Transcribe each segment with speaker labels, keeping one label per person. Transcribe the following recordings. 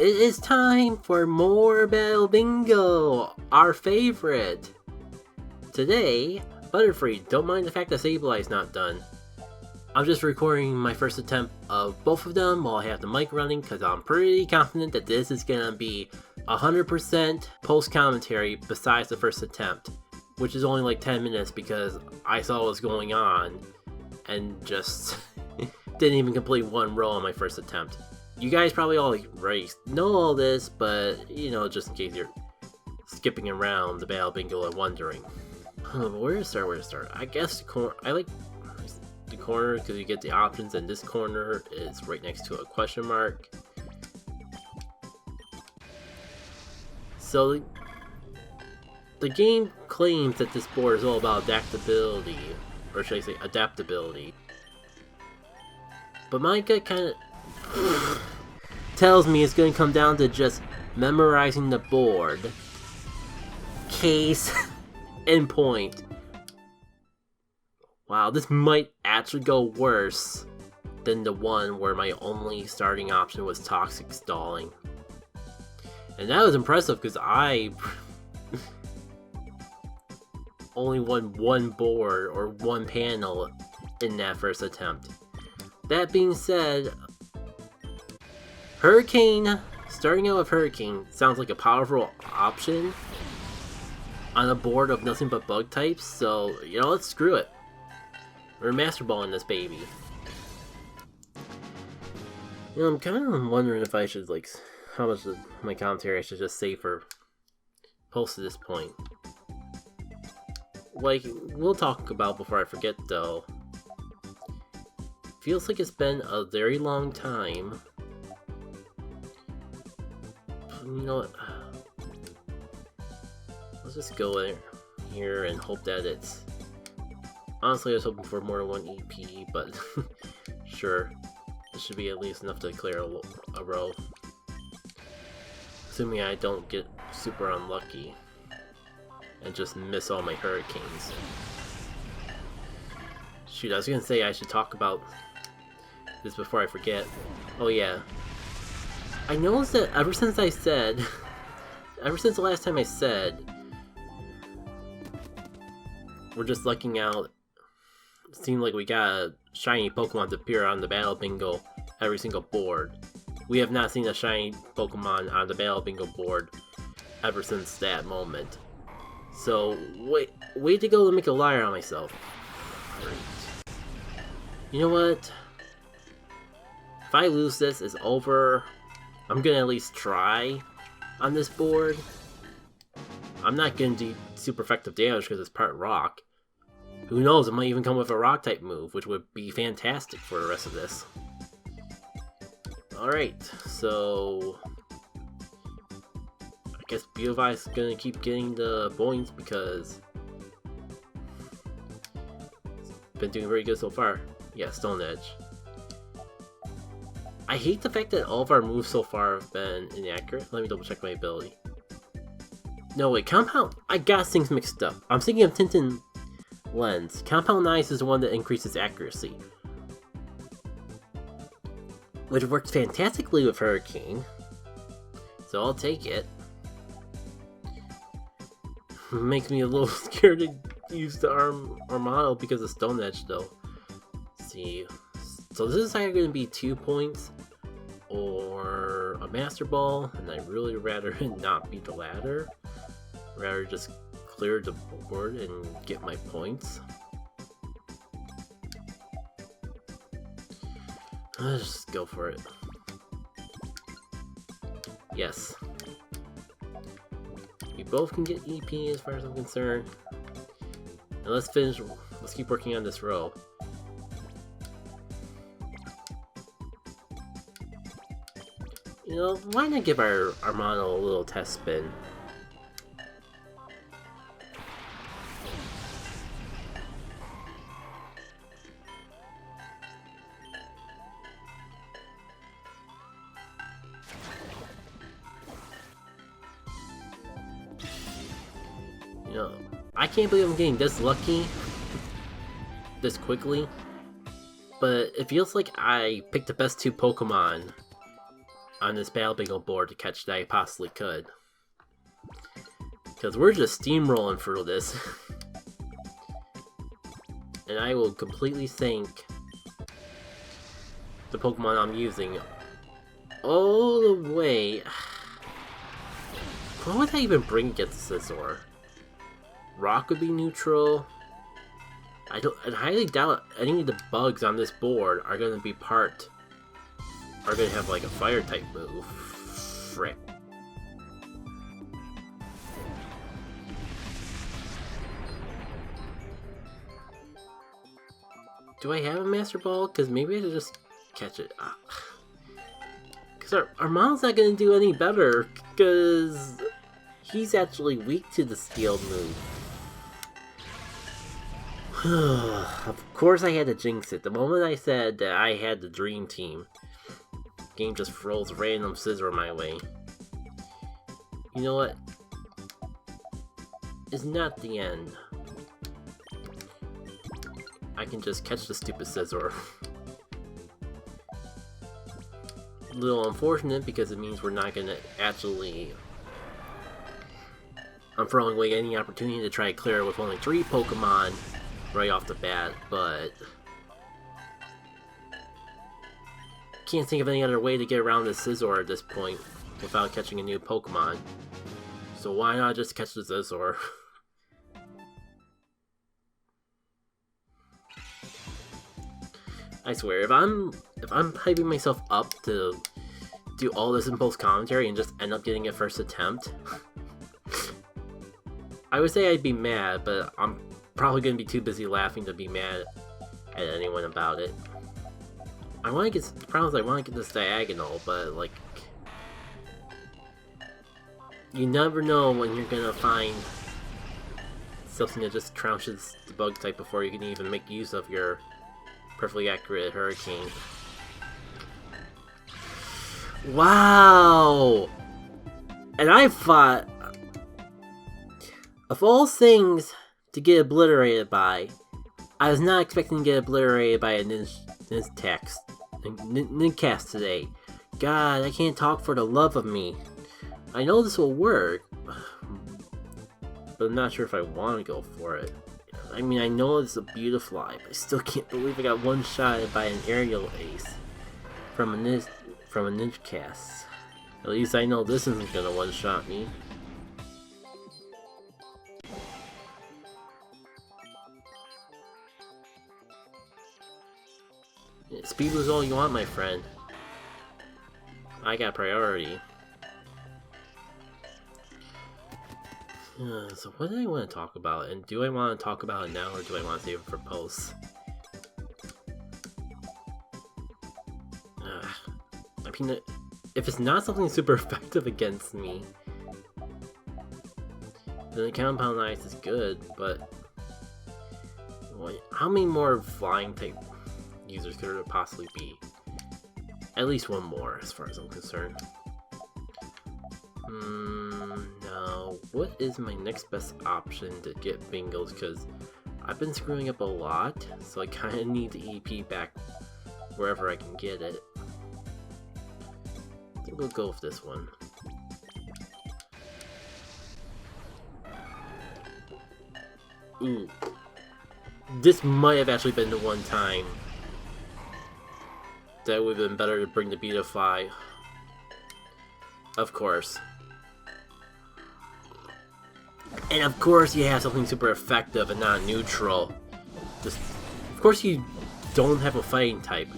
Speaker 1: It is time for more Battle Bingo, our favorite. Today, Butterfree, don't mind the fact that Sableye's not done. I'm just recording my first attempt of both of them while I have the mic running because I'm pretty confident that this is gonna be 100% post-commentary besides the first attempt, which is only like 10 minutes because I saw what was going on and just didn't even complete one row on my first attempt. You guys probably already know all this, but you know, just in case you're skipping around the Battle Bingo and wondering. Where to start? I guess I like the corner because you get the options, and this corner is right next to a question mark. So the game claims that this board is all about adaptability, or should I say adaptability. But my gut kind of tells me it's going to come down to just memorizing the board. Case in point. Wow, this might actually go worse than the one where my only starting option was Toxic Stalling. And that was impressive because I only won one board or one panel in that first attempt. That being said, Hurricane, starting out with Hurricane sounds like a powerful option on a board of nothing but bug types, so you know, let's screw it. We're Master Balling this baby. You know, I'm kind of wondering if I should, like, how much of my commentary I should just save for post at this point. Like, we'll talk about before I forget though. Feels like it's been a very long time. You know what? Let's just go in here and hope that it's... Honestly, I was hoping for more than one EP, but sure. This should be at least enough to clear a row. Assuming I don't get super unlucky and just miss all my Hurricanes. Shoot, I was gonna say I should talk about this before I forget. Oh yeah. I noticed that ever since the last time I said, we're just lucking out. It seemed like we got a shiny Pokemon to appear on the Battle Bingo every single board. We have not seen a shiny Pokemon on the Battle Bingo board ever since that moment. So, way to go to make a liar on myself. Great. You know what? If I lose this, it's over. I'm gonna at least try on this board. I'm not gonna do super effective damage because it's part rock. Who knows, it might even come with a rock type move, which would be fantastic for the rest of this. Alright, so I guess Beautify's gonna keep getting the points because it's been doing very good so far. Yeah, Stone Edge. I hate the fact that all of our moves so far have been inaccurate. Let me double check my ability. No, wait, Compound... I got things mixed up. I'm thinking of Tintin Lens. Compound Ice is the one that increases accuracy, which works fantastically with Hurricane. So I'll take it. Makes me a little scared to use the Armado because of Stone Edge though. Let's see. So this is either going to be 2 points or a Master Ball, and I'd really rather it not be the latter. Rather just clear the board and get my points. Let's just go for it. Yes. We both can get EP as far as I'm concerned. And let's keep working on this row. You know, why not give our Armado a little test spin? You know, I can't believe I'm getting this lucky this quickly, but it feels like I picked the best 2 Pokemon on this Battle Bingo board to catch that I possibly could. Because we're just steamrolling through this. And I will completely sink the Pokemon I'm using all the way. What would I even bring against Scizor? Rock would be neutral. I highly doubt any of the bugs on this board are going to be are going to have like a fire type move. Frick. Do I have a Master Ball? Because maybe I should just catch it. Because our model's not going to do any better, because he's actually weak to the Steel move. Of course I had to jinx it. The moment I said that I had the Dream Team, the game just throws random Scizor my way. You know what? It's not the end. I can just catch the stupid Scizor. A little unfortunate because it means we're not gonna actually... I'm throwing away any opportunity to try to clear it with only 3 Pokemon right off the bat, but... Can't think of any other way to get around this Scizor at this point without catching a new Pokemon. So why not just catch the Scizor? I swear, if I'm hyping myself up to do all this in post commentary and just end up getting it first attempt, I would say I'd be mad, but I'm probably gonna be too busy laughing to be mad at anyone about it. I want to get the problem is I want to get this diagonal, but like, you never know when you're gonna find something that just trounces the bug type before you can even make use of your perfectly accurate Hurricane. Wow! And I thought, of all things to get obliterated by, I was not expecting to get obliterated by a Nincast today. God, I can't talk for the love of me. I know this will work, but I'm not sure if I want to go for it. I mean, I know it's a Beautifly, but I still can't believe I got one-shotted by an aerial ace from a Nincast. At least I know this isn't gonna one-shot me. Speed was all you want, my friend. I got priority. So what do I want to talk about? And do I want to talk about it now, or do I want to save it for posts? I mean, if it's not something super effective against me, then the Compound Ice is good, but... Wait, how many more flying type users could there possibly be? At least one more, as far as I'm concerned. Now, what is my next best option to get bingos? Because I've been screwing up a lot, so I kind of need the EP back wherever I can get it. I think we'll go with this one. Ooh. This might have actually been the one time that it would have been better to bring the Beautifly. Of course. And of course you have something super effective and not neutral. Just, of course you don't have a fighting type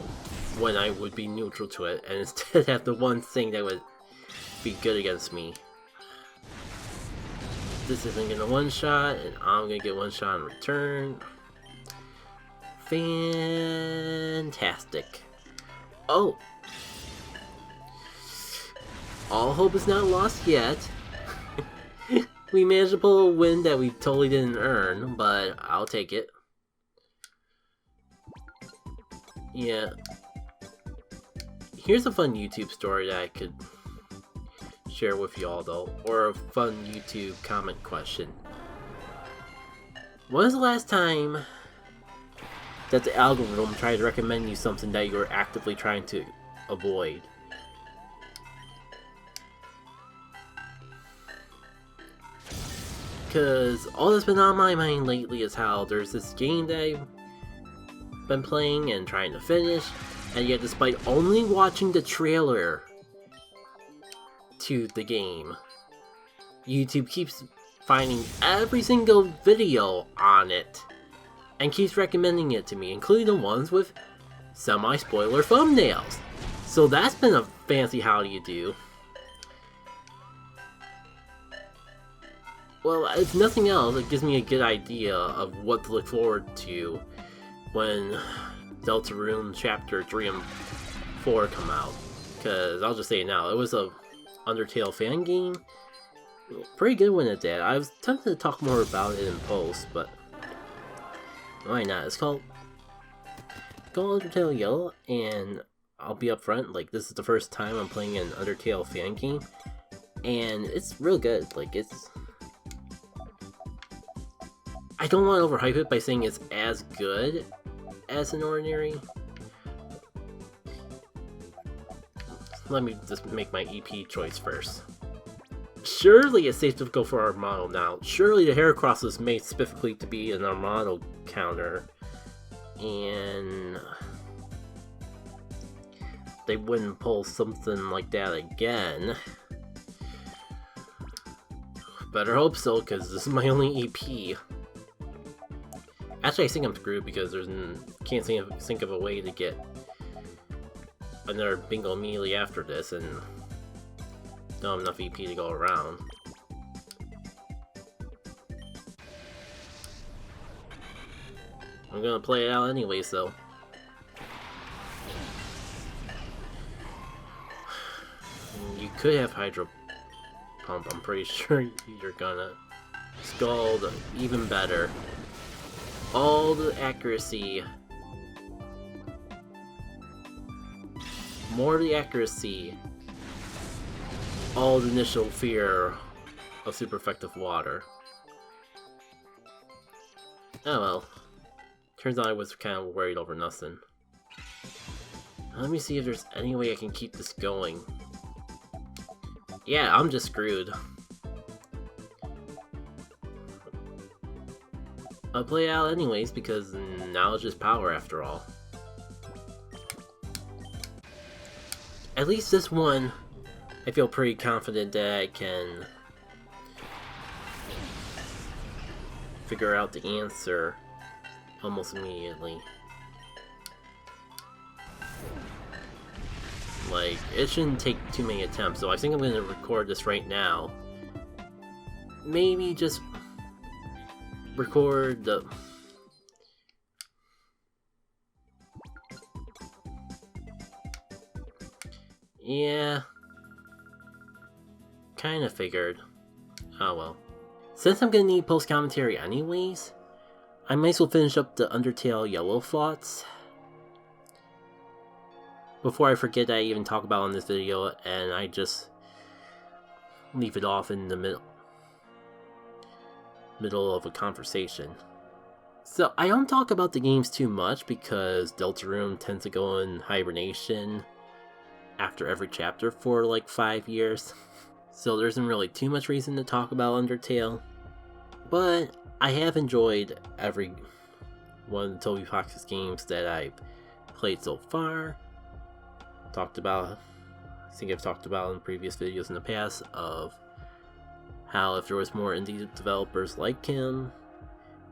Speaker 1: when I would be neutral to it, and instead have the one thing that would be good against me. This isn't gonna one-shot, and I'm gonna get one-shot in return. Fantastic. Oh! All hope is not lost yet. We managed to pull a win that we totally didn't earn, but I'll take it. Yeah. Here's a fun YouTube story that I could share with y'all though, or a fun YouTube comment question. When was the last time that the algorithm tried to recommend you something that you were actively trying to avoid? because all that's been on my mind lately is how there's this game that I've been playing and trying to finish, and yet despite only watching the trailer to the game, YouTube keeps finding every single video on it and keeps recommending it to me, including the ones with semi-spoiler thumbnails. So that's been a fancy how do you do. Well, if nothing else, it gives me a good idea of what to look forward to when Deltarune Chapter 3 and 4 come out. Because I'll just say it now, it was a Undertale fan game. Pretty good one at that. I was tempted to talk more about it in post, but why not? It's called Undertale Yellow, and I'll be upfront, like, this is the first time I'm playing an Undertale fan game, and it's real good. Like, it's... I don't want to overhype it by saying it's as good as an ordinary. Let me just make my EP choice first. Surely it's safe to go for our model now. Surely the Heracross was made specifically to be an Armado counter, and they wouldn't pull something like that again. Better hope so, because this is my only EP. Actually, I think I'm screwed because can't think of a way to get another bingo immediately after this, and don't have enough EP to go around. I'm gonna play it out anyways, though. You could have Hydro Pump, I'm pretty sure you're gonna. Scald, even better. All the accuracy. More of the accuracy. All the initial fear of super effective water. Oh well. Turns out I was kind of worried over nothing. Let me see if there's any way I can keep this going. Yeah, I'm just screwed. I'll play it out anyways because knowledge is power after all. At least this one, I feel pretty confident that I can figure out the answer almost immediately. Like, it shouldn't take too many attempts, so I think I'm going to record this right now. Maybe just record the... Yeah. Kinda figured. Oh well. Since I'm gonna need post-commentary anyways, I might as well finish up the Undertale Yellow thoughts before I forget that I even talk about it in this video and I just leave it off in the middle of a conversation. So I don't talk about the games too much because Deltarune tends to go in hibernation after every chapter for like 5 years. So there isn't really too much reason to talk about Undertale. But I have enjoyed every one of the Toby Fox's games that I've played so far. I think I've talked about in previous videos in the past of how if there was more indie developers like him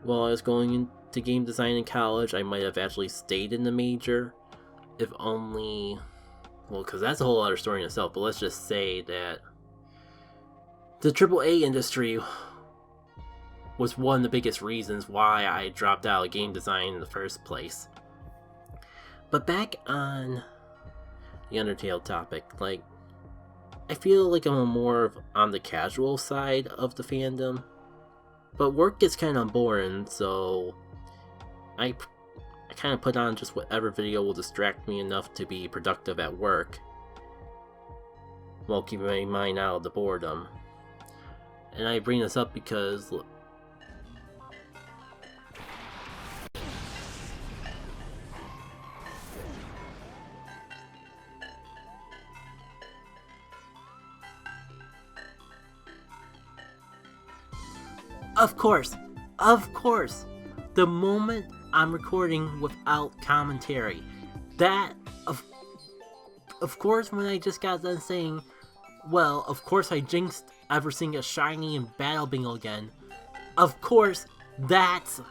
Speaker 1: while I was going into game design in college, I might have actually stayed in the major. If only... Well, because that's a whole other story in itself, but let's just say that the AAA industry was one of the biggest reasons why I dropped out of game design in the first place. But back on the Undertale topic, like, I feel like I'm more on the casual side of the fandom, but work gets kind of boring, so I kind of put on just whatever video will distract me enough to be productive at work, while keeping my mind out of the boredom. And I bring this up because Of course, the moment I'm recording without commentary, that, of course, when I just got done saying, well, of course I jinxed ever seeing a shiny in Battle Bingo again, of course, that's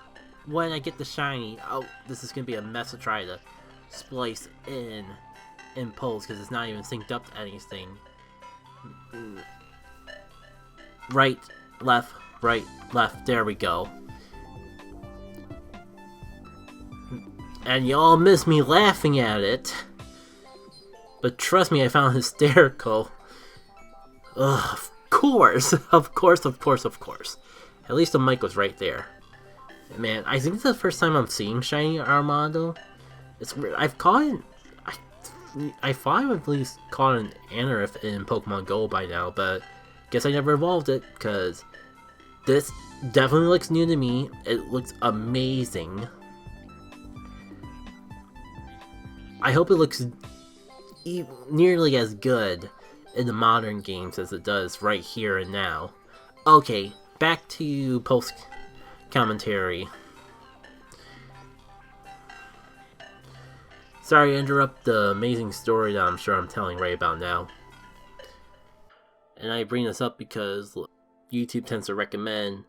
Speaker 1: when I get the shiny. Oh, this is gonna be a mess to try to splice in post, because it's not even synced up to anything. Right, left, there we go. And y'all miss me laughing at it, but trust me, I found it hysterical. Ugh, of course. At least the mic was right there. Man, I think it's the first time I'm seeing shiny Armando. It's weird. I've caught it. I thought I've at least caught an Anorith in Pokemon Go by now, but guess I never evolved it, because this definitely looks new to me. It looks amazing. I hope it looks nearly as good in the modern games as it does right here and now. Okay, back to post commentary. Sorry to interrupt the amazing story that I'm sure I'm telling right about now. And I bring this up because YouTube tends to recommend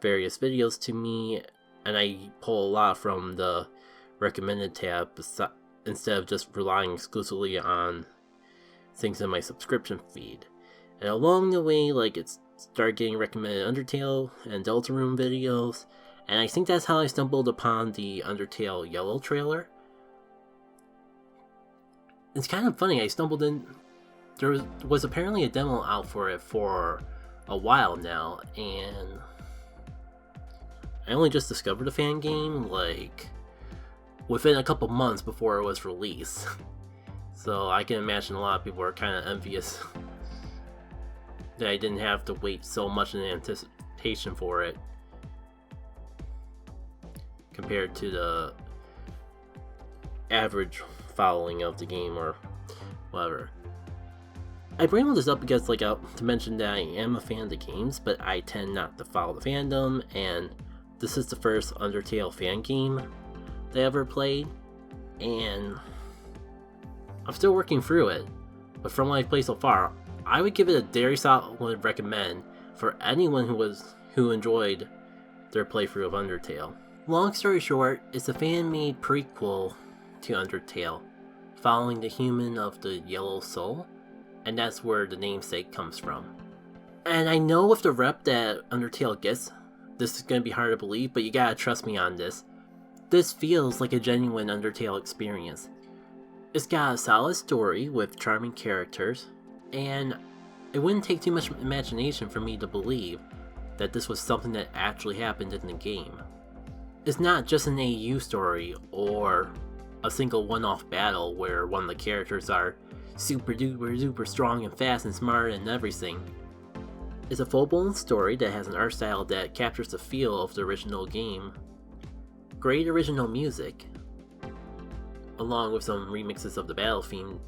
Speaker 1: various videos to me, and I pull a lot from the recommended tab instead of just relying exclusively on things in my subscription feed. And along the way, like, it started getting recommended Undertale and Deltarune videos, and I think that's how I stumbled upon the Undertale Yellow trailer. It's kind of funny, I stumbled in. There was apparently a demo out for it for a while now, and I only just discovered the fan game, like, within a couple months before it was released. So I can imagine a lot of people are kind of envious that I didn't have to wait so much in anticipation for it compared to the average following of the game or whatever. I bring all this up because, like, to mention that I am a fan of the games, but I tend not to follow the fandom, and this is the first Undertale fan game that I ever played, and I'm still working through it, but from what I've played so far, I would give it a very solid recommend for anyone who enjoyed their playthrough of Undertale. Long story short, it's a fan-made prequel to Undertale, following the human of the Yellow Soul, and that's where the namesake comes from. And I know with the rep that Undertale gets, this is going to be hard to believe, but you gotta trust me on this. This feels like a genuine Undertale experience. It's got a solid story with charming characters, and it wouldn't take too much imagination for me to believe that this was something that actually happened in the game. It's not just an AU story or a single one-off battle where one of the characters are super duper strong and fast and smart and everything. It's a full-blown story that has an art style that captures the feel of the original game. Great original music, along with some remixes of the battle theme.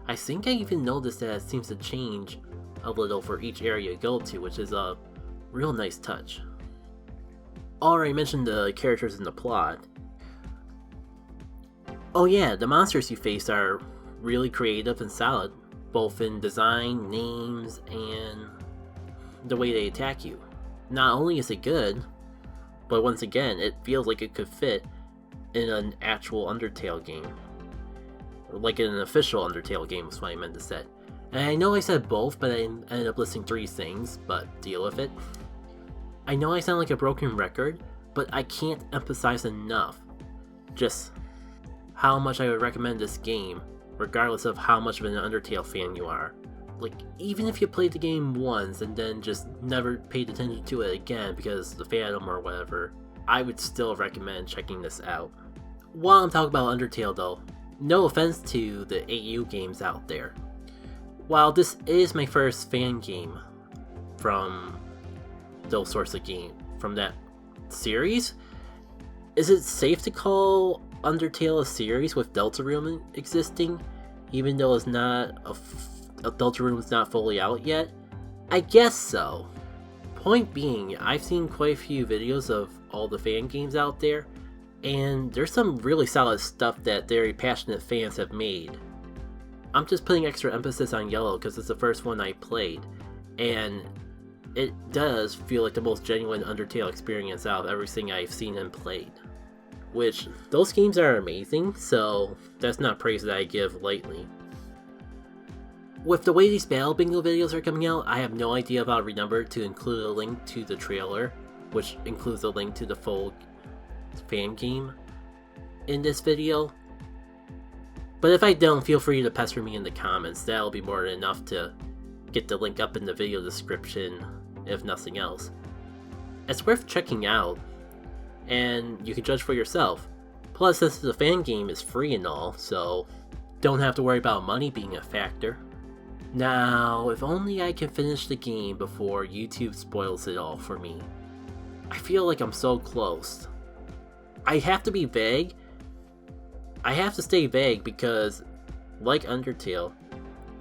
Speaker 1: I think I even noticed that it seems to change a little for each area you go to, which is a real nice touch. Already mentioned the characters in the plot. Oh yeah, the monsters you face are really creative and solid, both in design, names, and the way they attack you. Not only is it good, but once again, it feels like it could fit in an actual Undertale game. Like in an official Undertale game is what I meant to say. And I know I said both, but I ended up listing 3 things, but deal with it. I know I sound like a broken record, but I can't emphasize enough just how much I would recommend this game, regardless of how much of an Undertale fan you are. Like, even if you played the game once and then just never paid attention to it again because of the fandom or whatever, I would still recommend checking this out. While I'm talking about Undertale though, no offense to the AU games out there. While this is my first fan game from those sorts of games, from that series, is it safe to call Undertale a series with Deltarune existing, even though it's not Deltarune's not fully out yet? I guess so. point being, I've seen quite a few videos of all the fan games out there, and there's some really solid stuff that very passionate fans have made. I'm just putting extra emphasis on Yellow because it's the first one I played, and it does feel like the most genuine Undertale experience out of everything I've seen and played. Which, those games are amazing, so that's not praise that I give lightly. With the way these Battle Bingo videos are coming out, I have no idea if I'll remember to include a link to the trailer, which includes a link to the full fan game in this video. But if I don't, feel free to pester me in the comments. That'll be more than enough to get the link up in the video description, if nothing else. It's worth checking out, and you can judge for yourself. Plus, since the fan game is free and all, so don't have to worry about money being a factor. Now, if only I can finish the game before YouTube spoils it all for me. I feel like I'm so close. I have to be vague. I have to stay vague because, like Undertale,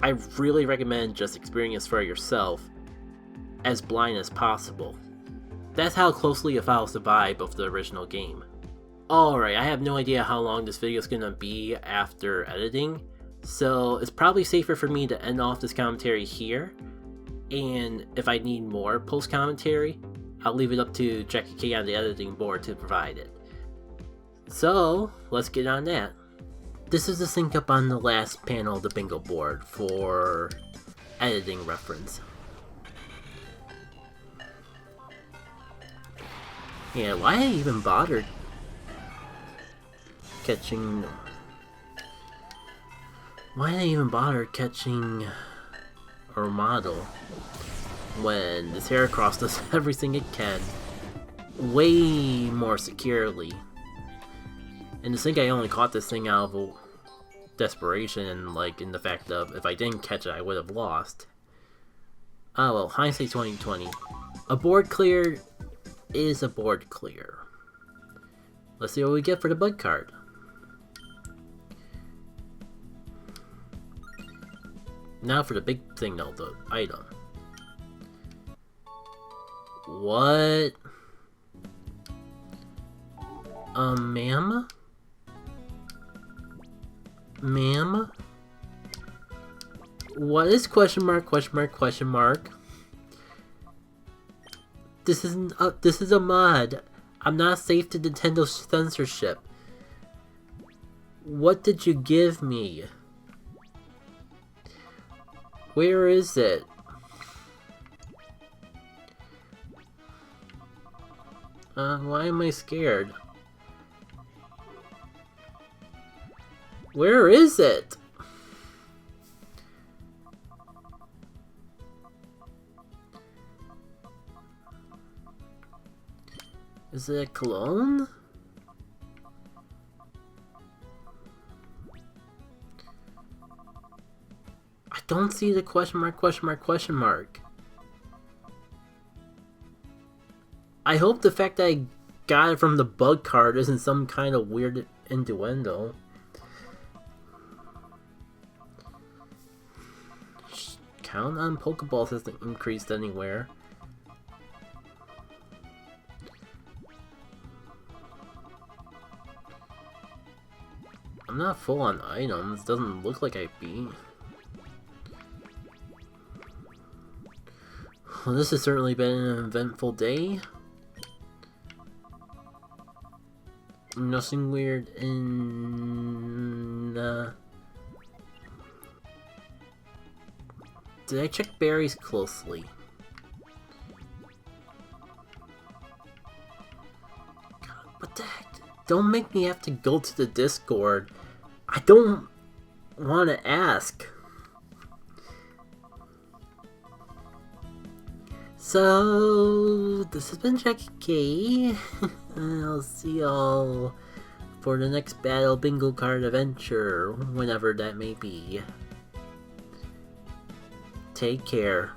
Speaker 1: I really recommend just experience for yourself, as blind as possible. That's how closely it follows the vibe of the original game. Alright, I have no idea how long this video is gonna be after editing, so it's probably safer for me to end off this commentary here, and if I need more post-commentary, I'll leave it up to Jackie K on the editing board to provide it. So, let's get on that. This is the sync up on the last panel of the bingo board for editing reference. Yeah, why I even bothered catching... Why did I even bother catching our model when this Heracross does everything it can way more securely? And to think I only caught this thing out of desperation and like in the fact of if I didn't catch it I would have lost. Oh well, hindsight 2020. A board clear is a board clear. Let's see what we get for the bug card. Now for the big thing though, the item. What? Ma'am? Ma'am? What is question mark, question mark, question mark? This is a mod. I'm not safe to Nintendo censorship. What did you give me? Where is it? Why am I scared? Where is it? Is it a clone? I don't see the question mark, question mark, question mark. I hope the fact that I got it from the bug card isn't some kind of weird innuendo. Count on Pokeballs hasn't increased anywhere. I'm not full on items, doesn't look like I'd be. Well, this has certainly been an eventful day. Nothing weird in... Did I check berries closely? God, what the heck? Don't make me have to go to the Discord. I don't want to ask. So, this has been Jackie K. I'll see y'all for the next Battle Bingo card adventure, whenever that may be. Take care.